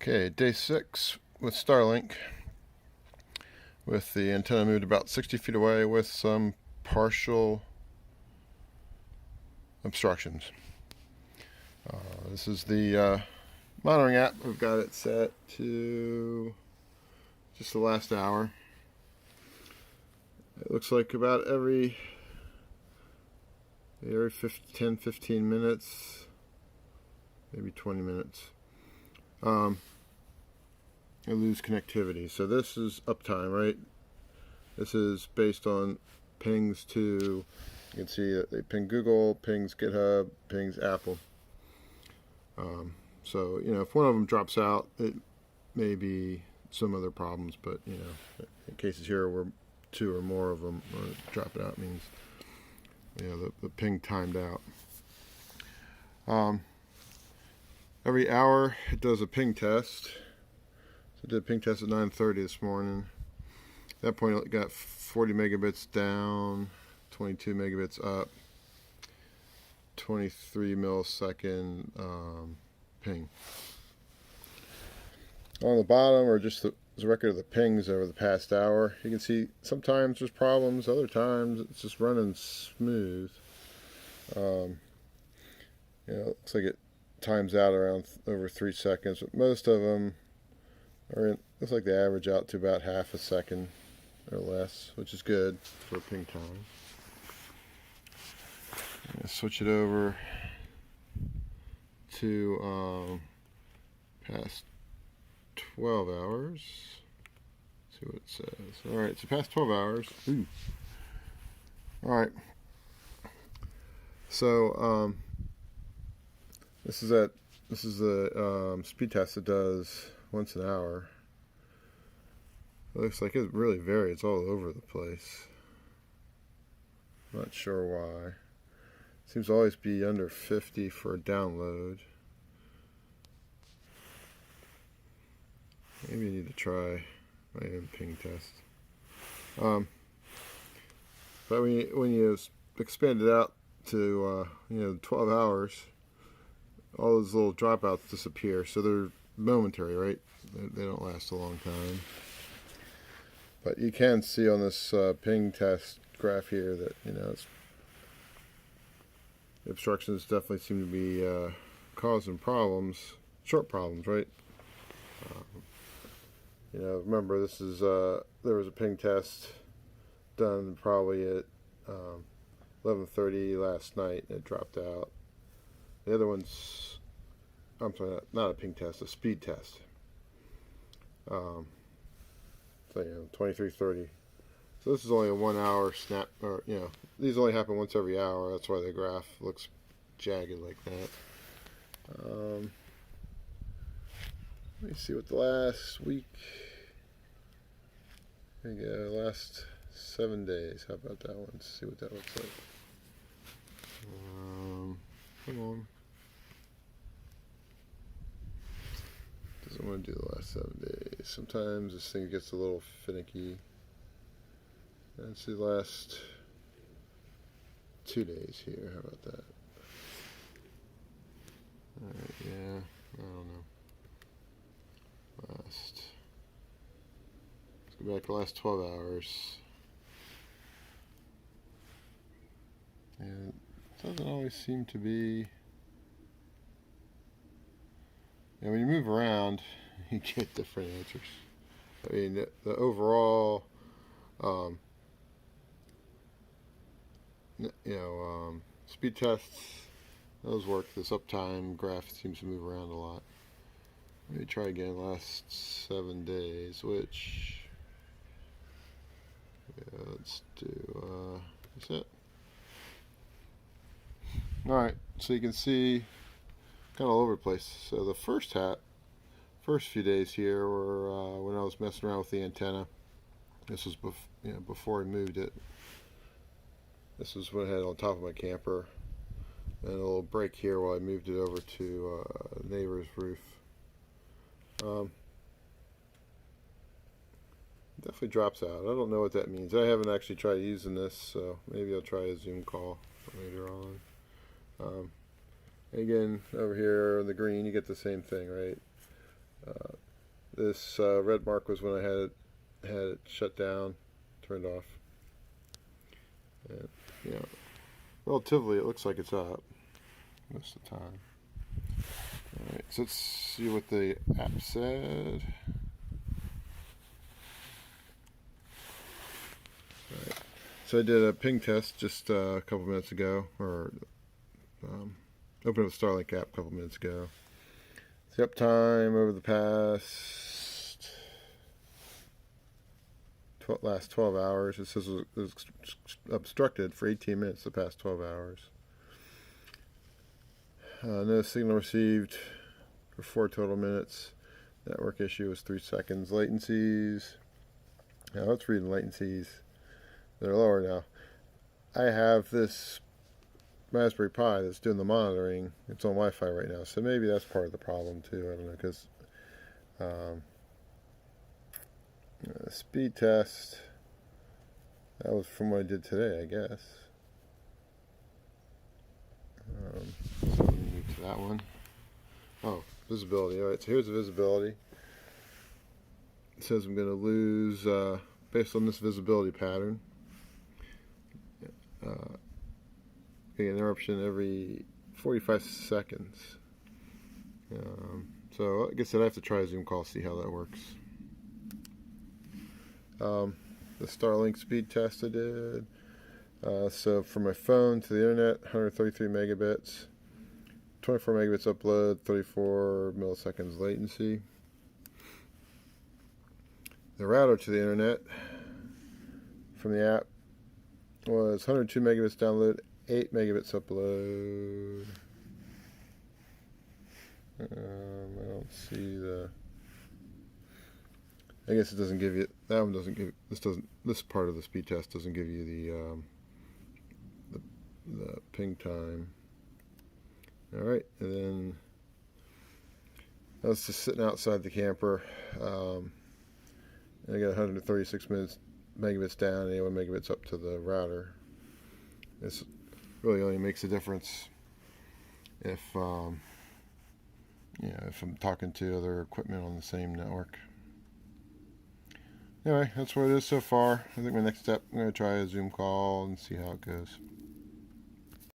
Okay, day 6 with Starlink, with the antenna moved about 60 feet away with some partial obstructions. This is the monitoring app. I've got it set to just the last hour. It looks like about every 10-15 minutes, maybe 20 minutes, I lose connectivity. So this is uptime, right? This is based on pings to, you can see that they ping Google, pings GitHub, pings Apple. So, if one of them drops out, it may be some other problems, but, in cases here where two or more of them are dropping out means, the ping timed out. Every hour it does a ping test. So I did a ping test at 9:30 this morning. At that point it got 40 megabits down, 22 megabits up, 23 millisecond ping. On the bottom are just the record of the pings over the past hour. You can see sometimes there's problems, other times it's just running smooth. It looks like it times out around over 3 seconds, but most of them looks like they average out to about half a second or less, which is good for ping time. I'm going to switch it over to past 12 hours. See what it says. Alright, so past 12 hours. Ooh. Alright. So this is the speed test it does once an hour. It looks like it really varies all over the place. Not sure why. Seems to always be under 50 for a download. Maybe I need to try my own ping test. But when you expand it out to 12 hours, all those little dropouts disappear. So they're momentary, right? They don't last a long time. But you can see on this ping test graph here that obstructions definitely seem to be causing problems, short problems, right? Remember this is there was a ping test done probably at 11:30 last night, and it dropped out. The other one's, I'm sorry, not a ping test, a speed test. So 23:30. So this is only a 1 hour snap, or these only happen once every hour. That's why the graph looks jagged like that. Let me see what the last week. There you go, last 7 days. How about that one? See what that looks like. Come on. Doesn't want to do the last 7 days. Sometimes this thing gets a little finicky. Let's see the last 2 days here. How about that? Alright, yeah, I don't know. Let's go back to the last 12 hours. And it doesn't always seem to be. When you move around, you get different answers. I mean, the overall, speed tests, those work. This uptime graph seems to move around a lot. Let me try again. Last 7 days, which, let's do reset. Alright, so you can see kind of all over the place. So the first few days here were when I was messing around with the antenna. This was before I moved it. This is what I had on top of my camper, and a little break here while I moved it over to a neighbor's roof. Definitely drops out. I don't know what that means. I haven't actually tried using this, so maybe I'll try a Zoom call later on. Again, over here in the green, you get the same thing, right? This red mark was when I had it shut down, turned off. And, you know, relatively, it looks like it's up most of the time. Alright, so let's see what the app said. Alright, so I did a ping test just a couple minutes ago, or opened up the Starlink app a couple minutes ago. The uptime over the past last 12 hours, it says it was obstructed for 18 minutes the past 12 hours. No signal received for 4 total minutes. Network issue was 3 seconds. Latencies. Now it's reading latencies. They're lower now. I have this Raspberry Pi that's doing the monitoring. It's on Wi-Fi right now, so maybe that's part of the problem too. I don't know, because speed test, that was from what I did today, I guess. So let me move to that one. Oh, visibility. Alright, so here's the visibility. It says I'm going to lose, based on this visibility pattern, an interruption every 45 seconds. So like I said, I have to try a Zoom call, see how that works. The Starlink speed test I did. So from my phone to the internet, 133 megabits, 24 megabits upload, 34 milliseconds latency. The router to the internet from the app was 102 megabits download, 8 megabits upload. I don't see the. I guess it doesn't give you. That one doesn't give. This part of the speed test doesn't give you the ping time. All right, and then I was just sitting outside the camper, and I got 136 megabits down, 81 megabits up to the router. This really only makes a difference if if I'm talking to other equipment on the same network. Anyway, that's what it is so far. I think my next step, I'm going to try a Zoom call and see how it goes.